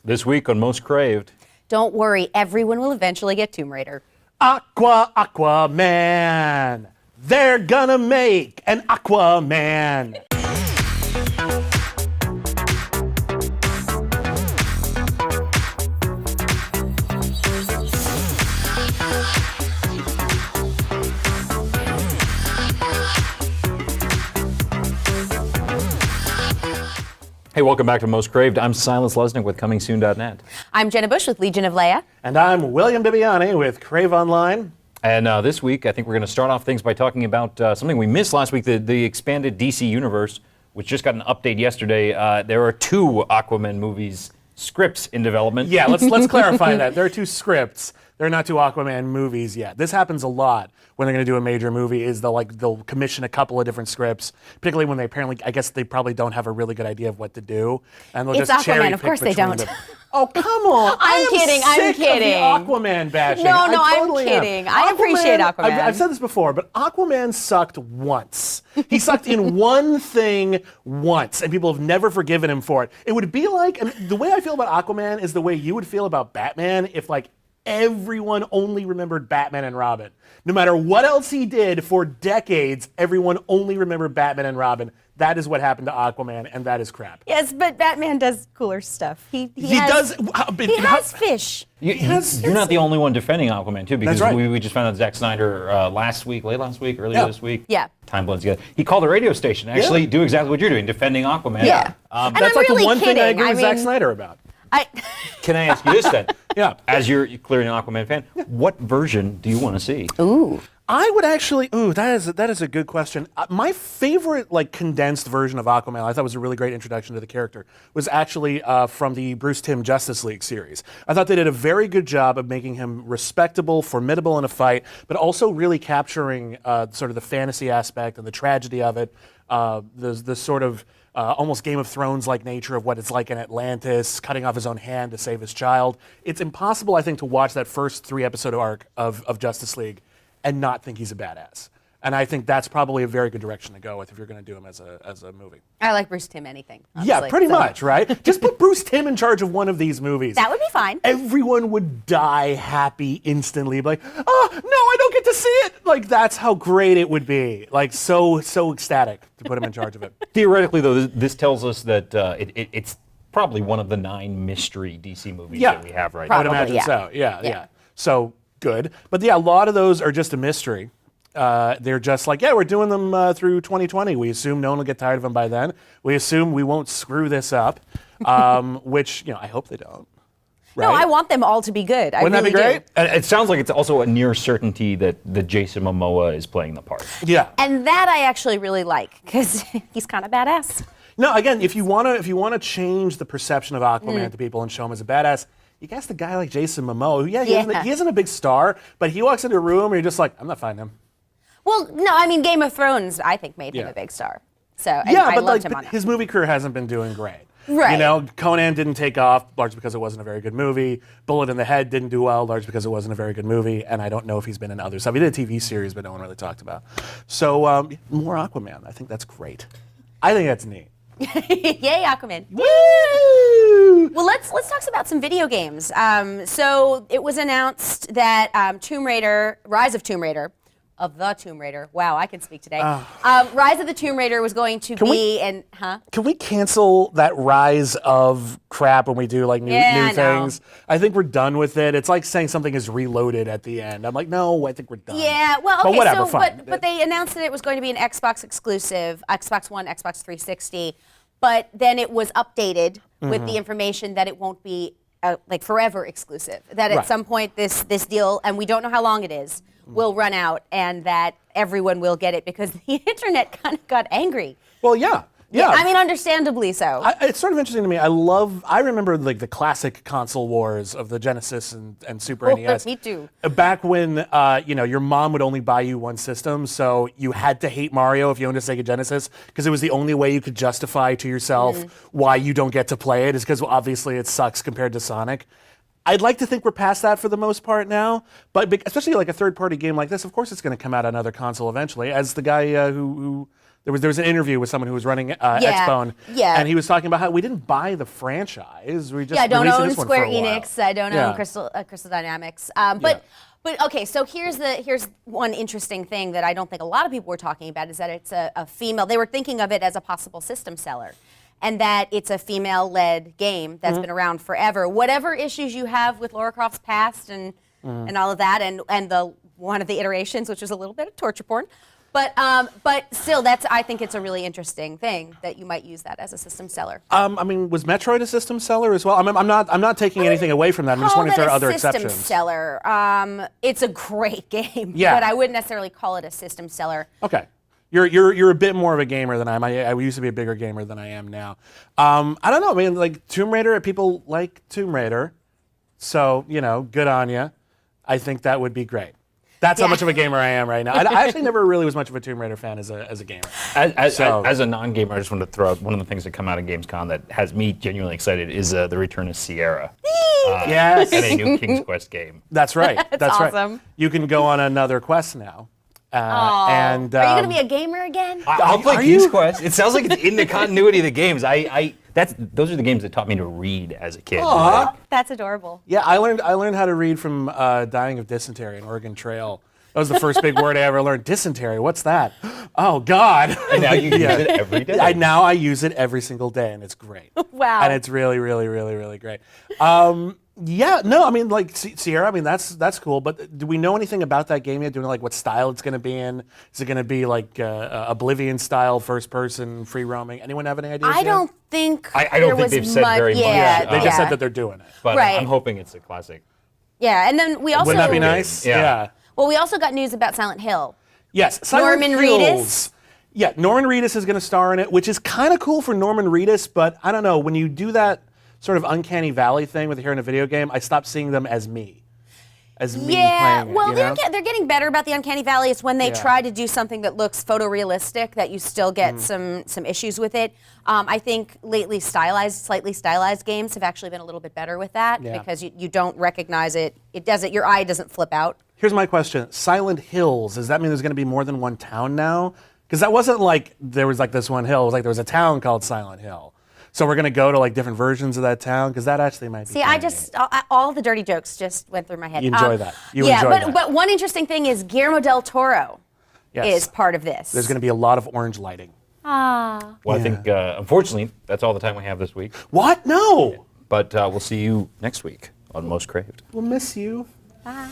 This week on Most Craved. Don't worry, everyone will eventually get Tomb Raider. Aquaman. They're gonna make an Aquaman. Hey, welcome back to Most Craved. I'm Silas Lesnick with ComingSoon.net. I'm Jenna Busch with Legion of Leia. And I'm William Bibbiani with CraveOnline. And this week, I think we're going to start off things by talking about something we missed last week, the expanded DC universe, which just got an update yesterday. There are 2 Aquaman movies, scripts in development. Yeah, let's clarify that. There are 2 scripts. There are not 2 Aquaman movies yet. This happens a lot when they're going to do a major movie. Is they'll commission a couple of different scripts, particularly when they apparently, I guess they probably don't have a really good idea of what to do, and they'll It's just cherry Aquaman, of pick course they between don't. them. Oh, come on! I'm kidding, I'm sick kidding. Of the Aquaman bashing. No, I totally I'm kidding. Am. I appreciate Aquaman. I've said this before, but Aquaman sucked once. He sucked in one thing once, and people have never forgiven him for it. It would be like, and the way I feel about Aquaman is the way you would feel about Batman if, like, everyone only remembered Batman and Robin. No matter what else he did for decades, everyone only remembered Batman and Robin. That is what happened to Aquaman, and that is crap. Yes, but Batman does cooler stuff. He has fish. You're not the only one defending Aquaman, too, because That's right. we just found out Zack Snyder late last week, earlier this week. Yeah. Time blends together. He called the radio station, actually, do exactly what you're doing, defending Aquaman. Yeah. That's I'm like really the one thing I kidding. agree with I Zack mean- Snyder about. Can I ask you this then? Yeah. As you're clearly an Aquaman fan, what version do you want to see? Ooh. I would actually. That is a good question. My favorite, like, condensed version of Aquaman, I thought was a really great introduction to the character, was actually from the Bruce Timm Justice League series. I thought they did a very good job of making him respectable, formidable in a fight, but also really capturing sort of the fantasy aspect and the tragedy of it. The sort of almost Game of Thrones-like nature of what it's like in Atlantis, cutting off his own hand to save his child. It's impossible, I think, to watch that first 3-episode arc of Justice League and not think he's a badass. And I think that's probably a very good direction to go with if you're going to do him as a movie. I like Bruce Timm anything. Yeah, honestly, pretty so. much, right? Just put Bruce Timm in charge of one of these movies. That would be fine. Everyone would die happy instantly. Like, oh, no, I don't get to see it. Like, that's how great it would be. Like, so ecstatic to put him in charge of it. Theoretically, though, this tells us that it's probably one of the 9 mystery DC movies that we have right now. I would imagine so. Yeah. So, good. But yeah, a lot of those are just a mystery. They're just like, we're doing them through 2020. We assume no one will get tired of them by then. We assume we won't screw this up, which, I hope they don't. Right? No, I want them all to be good. Wouldn't that be great? And it sounds like it's also a near certainty that Jason Momoa is playing the part. Yeah. And that I actually really like, because he's kind of badass. No, again, if you want to change the perception of Aquaman to people and show him as a badass, you guess the guy like Jason Momoa, who, he isn't a big star, but he walks into a room and you're just like, I'm not finding him. Well, no, I mean, Game of Thrones, I think, made him a big star. So, and Yeah, I but loved him on his movie career hasn't been doing great. Right. Conan didn't take off, largely because it wasn't a very good movie. Bullet in the Head didn't do well, largely because it wasn't a very good movie. And I don't know if he's been in other stuff. He did a TV series, but no one really talked about. So, more Aquaman. I think that's great. I think that's neat. Yay, Aquaman. Woo! Well, let's talk about some video games. So it was announced that Tomb Raider, Rise of Tomb Raider, wow, I can speak today. Rise of the Tomb Raider was going to Can we cancel that Rise of crap when we do like new things? I think we're done with it. It's like saying something is reloaded at the end. I'm like, no, I think we're done. Yeah, well, okay, but whatever, fine. But they announced that it was going to be an Xbox exclusive, Xbox One, Xbox 360, but then it was updated with the information that it won't be like forever exclusive. That at some point this deal, and we don't know how long it is, will run out, and that everyone will get it because the internet kind of got angry. Well, yeah. I mean, understandably so. It's sort of interesting to me. I remember like the classic console wars of the Genesis and Super NES. Me too. Back when your mom would only buy you one system, so you had to hate Mario if you owned a Sega Genesis because it was the only way you could justify to yourself why you don't get to play it is because obviously it sucks compared to Sonic. I'd like to think we're past that for the most part now, but especially like a third-party game like this, of course it's going to come out on another console eventually. As the guy who There was an interview with someone who was running Xbone, and he was talking about how we didn't buy the franchise. We just I don't released own this one Square for a while. Enix. I don't own Crystal Dynamics. But okay, so here's one interesting thing that I don't think a lot of people were talking about is that it's a female. They were thinking of it as a possible system seller, and that it's a female-led game that's been around forever. Whatever issues you have with Lara Croft's past and all of that, and the one of the iterations, which was a little bit of torture porn. But still, I think it's a really interesting thing that you might use that as a system seller. I mean, was Metroid a system seller as well? I'm not taking anything away from that. I'm just wondering if there are other exceptions. System seller. It's a great game, Yeah. but I wouldn't necessarily call it a system seller. Okay. You're a bit more of a gamer than I am. I used to be a bigger gamer than I am now. I don't know. I mean, like Tomb Raider, people like Tomb Raider, so good on you. I think that would be great. That's how much of a gamer I am right now. I actually never really was much of a Tomb Raider fan as a gamer. As a non-gamer, I just wanted to throw out one of the things that come out of Gamescom that has me genuinely excited is the return of Sierra. Yes. And a new King's Quest game. That's right. That's awesome. right. You can go on another quest now. And are you going to be a gamer again? I'll play Are King's you? Quest. It sounds like it's in the continuity of the games. Those are the games that taught me to read as a kid. Aw. That's adorable. Yeah, I learned how to read from dying of dysentery in Oregon Trail. That was the first big word I ever learned. Dysentery, what's that? Oh, God. And now you use it every day. Now I use it every single day, and it's great. Wow. And it's really, really, really, really great. Yeah, no, I mean, like, Sierra, I mean, that's cool, but do we know anything about that game yet? Do we know, like, what style it's going to be in? Is it going to be, like, Oblivion-style, first-person, free-roaming? Anyone have any ideas I yet? don't think I don't think they've said very much. They just said that they're doing it. But Right. I'm hoping it's a classic. Yeah, and then we also... Wouldn't that be nice? Yeah. Well, we also got news about Silent Hill. Yes, Silent Norman Hills. Reedus? Yeah, Norman Reedus is going to star in it, which is kind of cool for Norman Reedus, but I don't know, when you do that sort of uncanny valley thing with hearing a video game, I stopped seeing them as me. As me playing it, well, you know? they're getting better about the uncanny valley. It's when they try to do something that looks photorealistic that you still get some issues with it. I think lately slightly stylized games have actually been a little bit better with that because you don't recognize it. Your eye doesn't flip out. Here's my question. Silent Hills, does that mean there's going to be more than one town now? Because that wasn't like there was like this one hill. It was like there was a town called Silent Hill. So we're going to go to like different versions of that town? Because that actually might be See, all the dirty jokes just went through my head. You enjoy that. You enjoy that. But one interesting thing is Guillermo del Toro is part of this. There's going to be a lot of orange lighting. Ah. Well, I think, unfortunately, that's all the time we have this week. What? No! But we'll see you next week on Most Craved. We'll miss you. Bye.